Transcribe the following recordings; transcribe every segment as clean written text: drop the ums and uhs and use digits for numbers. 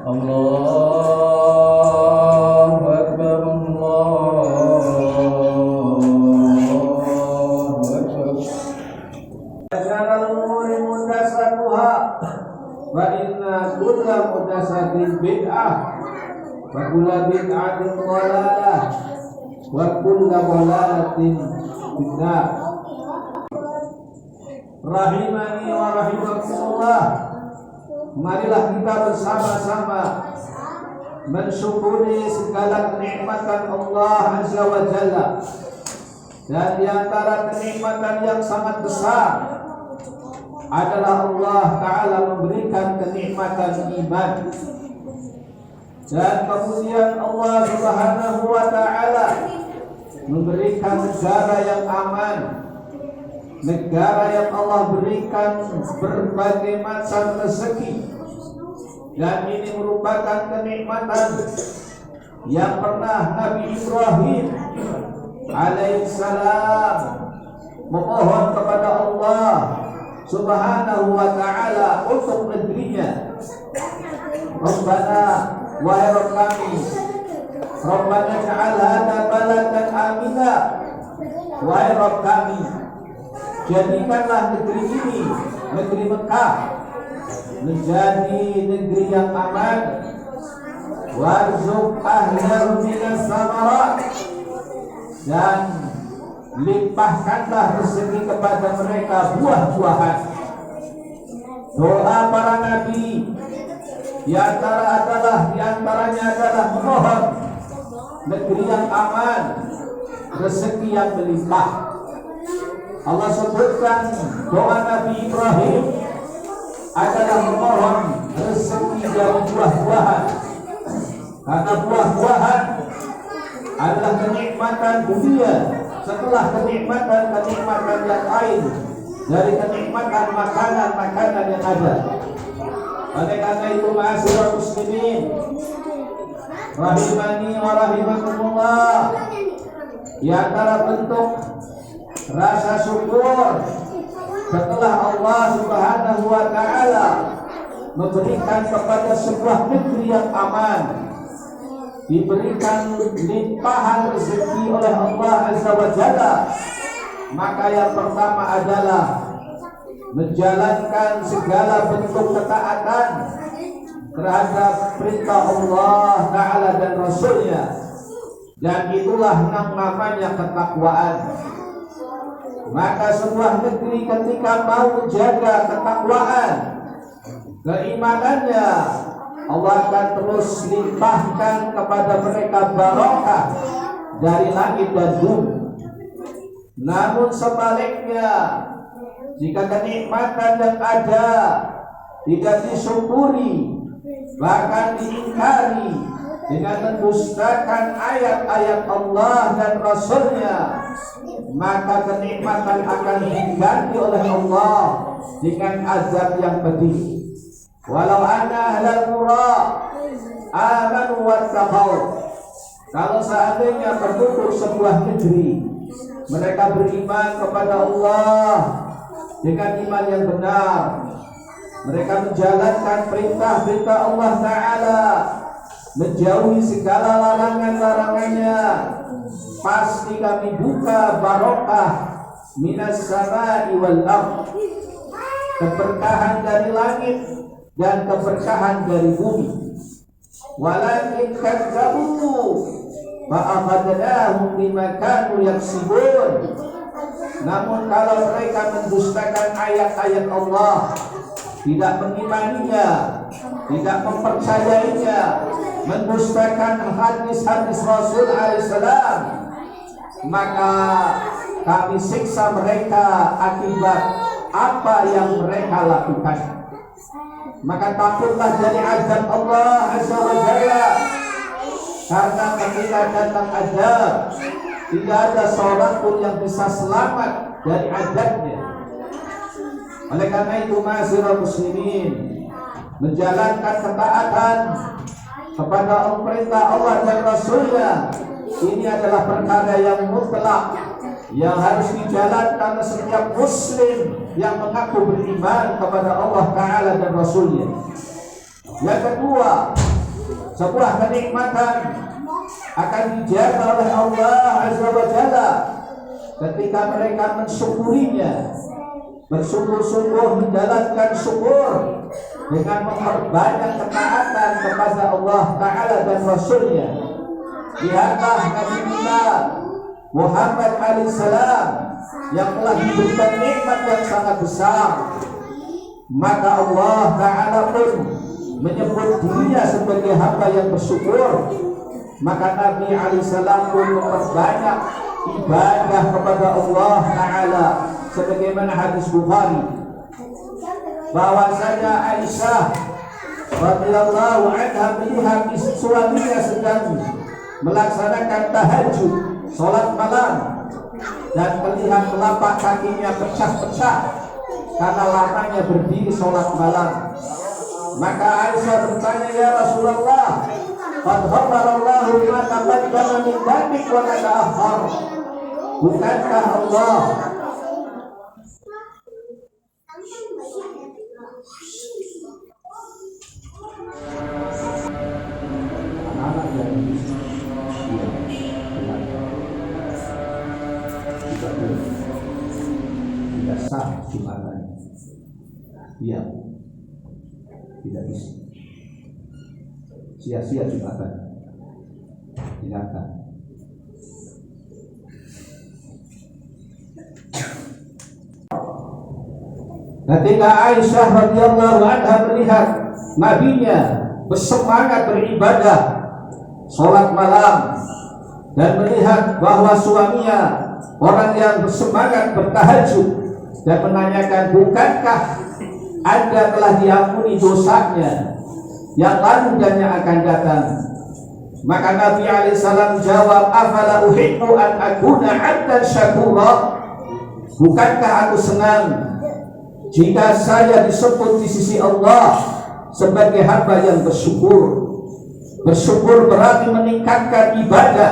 Allahu Akbar, Allahu Akbar. Asyarul umuri muhdatsatuha wa inna kulla muhdatsatin bid'ah wa kulla bid'atin dhalalah wa kulla dhalalatin finnar. Rahimani wa rahimakumullah. Marilah kita bersama-sama mensyukuri segala kenikmatan Allah Azza wa Jalla. Dan di antara kenikmatan yang sangat besar adalah Allah Ta'ala memberikan kenikmatan iman. Dan kemudian Allah Subhanahu wa Ta'ala memberikan negara yang aman, negara yang Allah berikan berbagai macam rezeki. Dan ini merupakan kenikmatan yang pernah Nabi Ibrahim alaihissalam memohon kepada Allah Subhanahu wa Ta'ala untuk negerinya. Rabbana, wahai Rabb kami, Rabbana ja'al hadza baladan amina, wahai Rabb kami, jadikanlah negeri ini, negeri Mekah, menjadi negeri yang aman. Warzuq ahlahu minas samarat, dan limpahkanlah rezeki kepada mereka buah-buahan. Doa para nabi di antaranya adalah memohon negeri yang aman, rezeki yang melimpah. Allah sebutkan doa Nabi Ibrahim adalah memohon rezeki dari buah-buahan, karena buah-buahan adalah kenikmatan dunia setelah kenikmatan yang lain dari kenikmatan makanan yang ada. Oleh karena itu, ma'asyiral muslimin rahimani wa rahimakumullah, di antara bentuk rasa syukur setelah Allah Subhanahu wa Ta'ala memberikan kepada sebuah negeri yang aman, diberikan limpahan rezeki oleh Allah Azza wa Jalla, maka yang pertama adalah menjalankan segala bentuk ketaatan terhadap perintah Allah Ta'ala dan Rasulnya. Dan itulah namanya ketakwaan. Maka sebuah negeri ketika mau menjaga ketakwaan, keimanannya, Allah akan terus limpahkan kepada mereka barokah dari langit dan bumi. Namun sebaliknya, jika kenikmatan yang ada tidak disyukuri, bahkan diingkari dengan mendustakan ayat-ayat Allah dan Rasulnya, maka kenikmatan akan diganti oleh Allah dengan azab yang pedih. Walau anna ahlal qura amanu wattaqau, kalau seandainya penduduk sebuah negeri mereka beriman kepada Allah dengan iman yang benar, mereka menjalankan perintah-perintah Allah Ta'ala, menjauhi segala larangan-larangannya, pasti kami buka barokah minas samai wal ardh, keberkahan dari langit dan keberkahan dari bumi. Walakin kadzabu fa akhadnahum bima kanu yaksibun, namun kalau mereka mendustakan ayat-ayat Allah, tidak mengimaninya, tidak mempercayainya, mendustakan hadis-hadis Rasul alaihissalam, maka kami siksa mereka akibat apa yang mereka lakukan. Maka takutlah dari azab Allah Azza wa Jalla, karena ketika datang azab, tidak ada seorang pun yang bisa selamat dari azabnya. Oleh karena itu, ma'asyiral muslimin, menjalankan ketaatan kepada perintah Allah dan Rasulnya, ini adalah perkara yang mutlak, yang harus dijalankan setiap muslim yang mengaku beriman kepada Allah Ta'ala dan Rasulnya. Yang kedua, sebuah kenikmatan akan dijaga oleh Allah Azza wa Jalla ketika mereka mensyukurinya, bersungguh-sungguh menjalankan syukur dengan memperbanyak ketaatan kepada Allah Ta'ala dan Rasulnya. Lihatlah Nabi kita Muhammad alaihissalam yang telah diberikan nikmat yang sangat besar, maka Allah Ta'ala pun menyebut dirinya sebagai hamba yang bersyukur. Maka Nabi alaihissalam pun memperbanyak ibadah kepada Allah Ta'ala, sebagaimana hadis Bukhari bahwasanya Aisyah radhiyallahu anha melihat suaminya sedang melaksanakan tahajud, sholat malam, dan terlihat telapak kakinya pecah-pecah karena lamanya berdiri sholat malam. Maka Aisyah bertanya, ya Rasulullah, qad ghafarallahu ma taqaddama min dhanbik wa ma ta'akhkhar. Bukankah Allah tidak sah Jumatannya, dia tidak bisa, sia-sia Jumatan, tinggalkan. Ketika Aisyah radhiyallahu anha melihat nabinya bersemangat beribadah sholat malam dan melihat bahwa suaminya orang yang bersemangat bertahajud, dan menanyakan, bukankah Anda telah diampuni dosanya yang lalu dan yang akan datang? Maka Nabi alaihissalam jawab, afala uhibbu an akuna 'abdan syakura. Bukankah aku senang jika saya disebut di sisi Allah sebagai hamba yang bersyukur? Bersyukur berarti meningkatkan ibadah,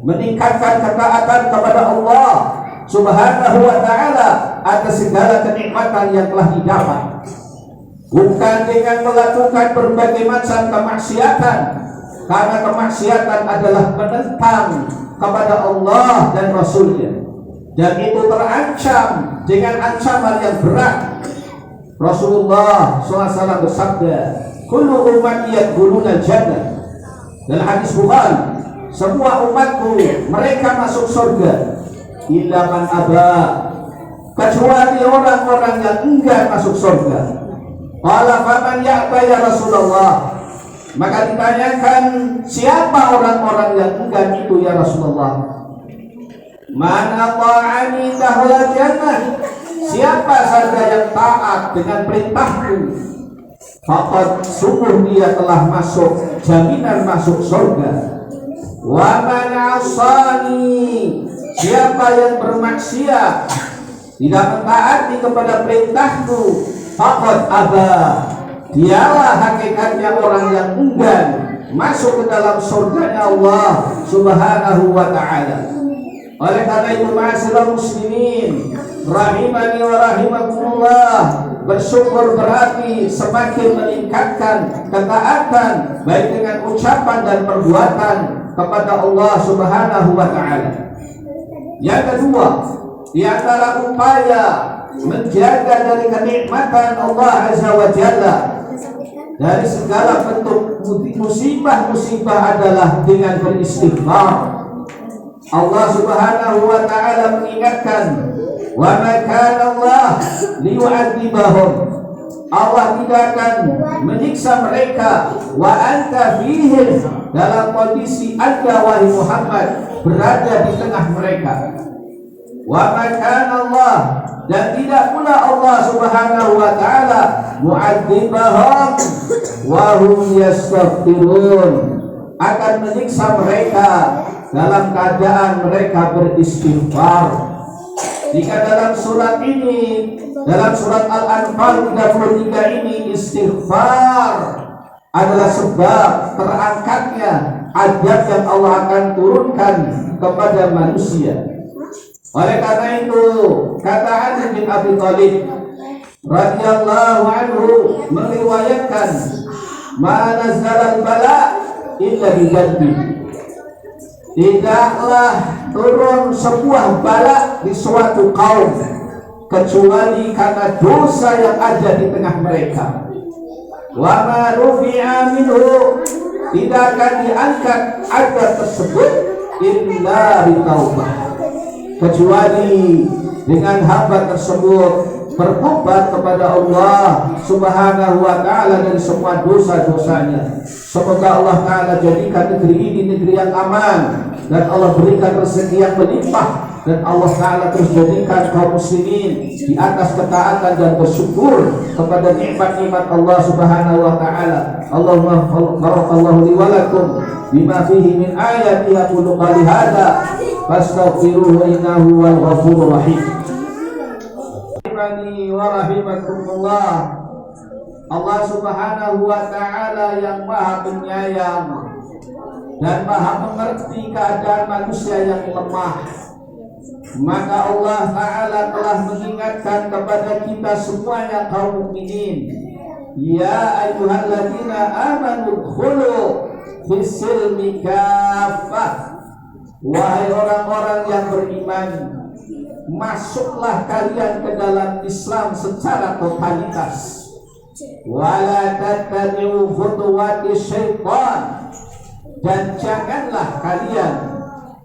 meningkatkan ketaatan kepada Allah Subhanahu wa ta'ala atas segala kenikmatan yang telah didapat, bukan dengan melakukan berbagai macam kemaksiatan, karena kemaksiatan adalah menentang kepada Allah dan Rasulnya, dan itu terancam dengan ancaman yang berat. Rasulullah SAW bersabda, kullu ummati yadkhuluna jannah. Dalam hadis Bukhari, semua umatku mereka masuk surga, illa man aba, kecuali orang-orang yang enggan masuk surga. Qala faman ya'ba ya Rasulullah. Maka ditanyakan, siapa orang-orang yang enggan itu ya Rasulullah? Man ata'ani dahula jannah. Siapa saja yang taat dengan perintahku, faqad sungguh dia telah masuk, jaminan masuk surga. Wa man 'asani, siapa yang bermaksiat, tidak mentaati kepada perintahku, faqad aba, dialah hakikatnya orang yang enggan masuk ke dalam surganya Allah Subhanahu wa ta'ala. Oleh karena itu, ma'asyiral muslimin rahimani wa rahimakumullah, bersyukur berarti semakin meningkatkan ketaatan baik dengan ucapan dan perbuatan kepada Allah Subhanahu wa ta'ala. Yang kedua, di antara upaya menjaga dari kenikmatan Allah Azza wa Jalla dari segala bentuk musibah-musibah adalah dengan beristighfar. Allah Subhanahu wa ta'ala mengingatkan, wa ma kana Allah liyu'adzibahum, Allah tidak akan menyiksa mereka, wa anta fihim, dalam kondisi Anda wahai Muhammad berada di tengah mereka. Wa ma kana Allah, dan tidak pula Allah Subhanahu wa ta'ala mu'adzibahum wa hum yastaghfirun, akan menyiksa mereka dalam keadaan mereka beristighfar. Jika dalam surat ini, dalam surat Al-Anfal 33 ini, istighfar adalah sebab terangkatnya azab yang Allah akan turunkan kepada manusia. Oleh karena itu, kata Ali bin Abi Thalib radhiyallahu anhu meriwayatkan, ma nazzalal bala illa bidzanbi. Tidaklah turun sebuah bala di suatu kaum kecuali karena dosa yang ada di tengah mereka. Wa ma rufi'a minhu, tidak akan diangkat azab tersebut illa bitaubah, kecuali dengan hamba tersebut bertobat kepada Allah Subhanahu wa ta'ala dari semua dosa-dosanya. Semoga Allah Ta'ala jadikan negeri ini negeri yang aman, dan Allah berikan rezeki yang melimpah, dan Allah Ta'ala terus jadikan kaum muslimin di atas ketaatan dan bersyukur kepada nikmat-nikmat Allah Subhanahu wa ta'ala. Allahumma barakallahu li wa lakum bima fihi min ayati aqulu qali hadza fastaghfiruhu innahu wal ghafurur rahim. Wa rahimakumullah. Allah Subhanahu wa ta'ala yang maha penyayang dan maha mengerti keadaan manusia yang lemah. Maka Allah Ta'ala telah mengingatkan kepada kita semuanya kaum mukminin, ya ayyuhalladzina amanu dkhulu fis-silmi kaffah, wahai orang-orang yang beriman, masuklah kalian ke dalam Islam secara totalitas. Wala tattabi'u khutuwati syaitan, dan janganlah kalian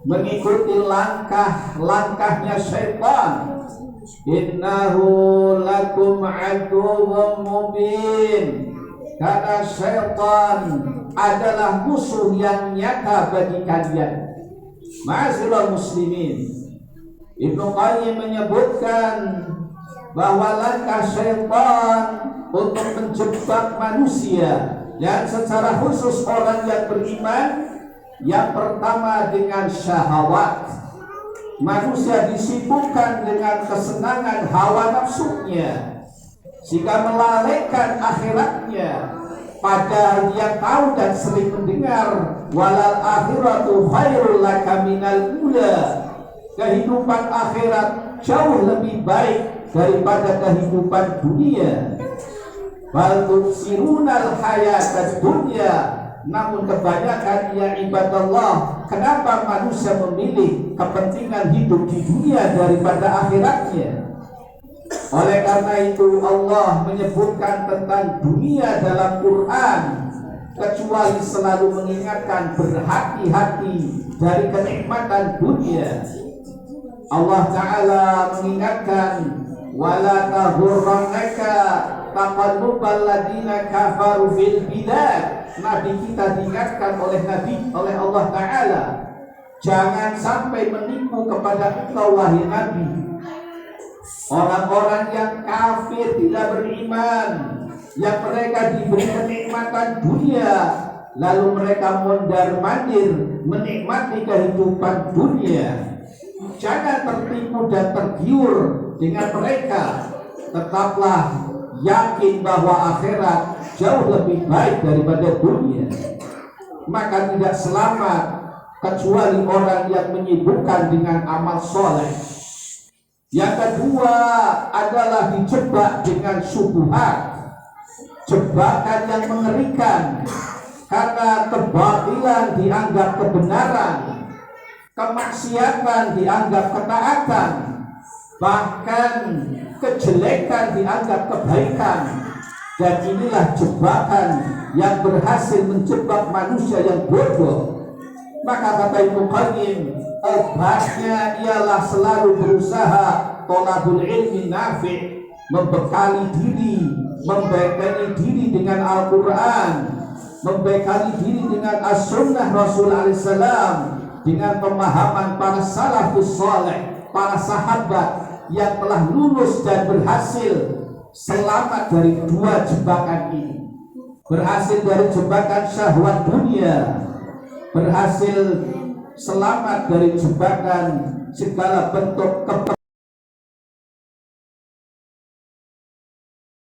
mengikuti langkah-langkahnya syaitan. Innahu lakum aduwwum mubin, karena syaitan adalah musuh yang nyata bagi kalian. Ma'asyiral muslimin, Ibnu Qayyim menyebutkan bahwa langkah syaitan untuk menjebak manusia, dan secara khusus orang yang beriman, yang pertama dengan syahwat. Manusia disibukkan dengan kesenangan hawa nafsunya sehingga melalaikan akhiratnya, padahal dia tahu dan sering mendengar walal akhiratu khairul laka minal ula, kehidupan akhirat jauh lebih baik daripada kehidupan dunia. Bal tuksirunal hayatad dunya, namun kebanyakan ya ibadallah, kenapa manusia memilih kepentingan hidup di dunia daripada akhiratnya? Oleh karena itu Allah menyebutkan tentang dunia dalam Quran, kecuali selalu mengingatkan berhati-hati dari kenikmatan dunia. Allah Ta'ala mengingatkan, wala taghurrannaka taqallubal ladina kafaru fil bilad. Nabi kita diingatkan oleh Allah Ta'ala, jangan sampai menipu kepada engkau wahai Nabi orang-orang yang kafir, tidak beriman, yang mereka diberi kenikmatan dunia, lalu mereka mondar-mandir menikmati kehidupan dunia. Jangan tertipu dan tergiur dengan mereka. Tetaplah yakin bahwa akhirat jauh lebih baik daripada dunia. Maka tidak selamat kecuali orang yang menyibukkan dengan amal soleh. Yang kedua adalah dijebak dengan syubhat, jebakan yang mengerikan, karena kebatilan dianggap kebenaran, kemaksiatan dianggap ketaatan, bahkan kejelekan dianggap kebaikan. Dan inilah jebakan yang berhasil menjebak manusia yang bodoh. Maka kata Ibnu Qayyim, obatnya ialah selalu berusaha thalabul ilmi nafi', membekali diri dengan Al-Quran, membekali diri dengan As-Sunnah Rasul alaihissalam, dengan pemahaman para salafus saleh, para sahabat yang telah lulus dan berhasil selamat dari dua jebakan ini. Berhasil dari jebakan syahwat dunia, berhasil selamat dari jebakan segala bentuk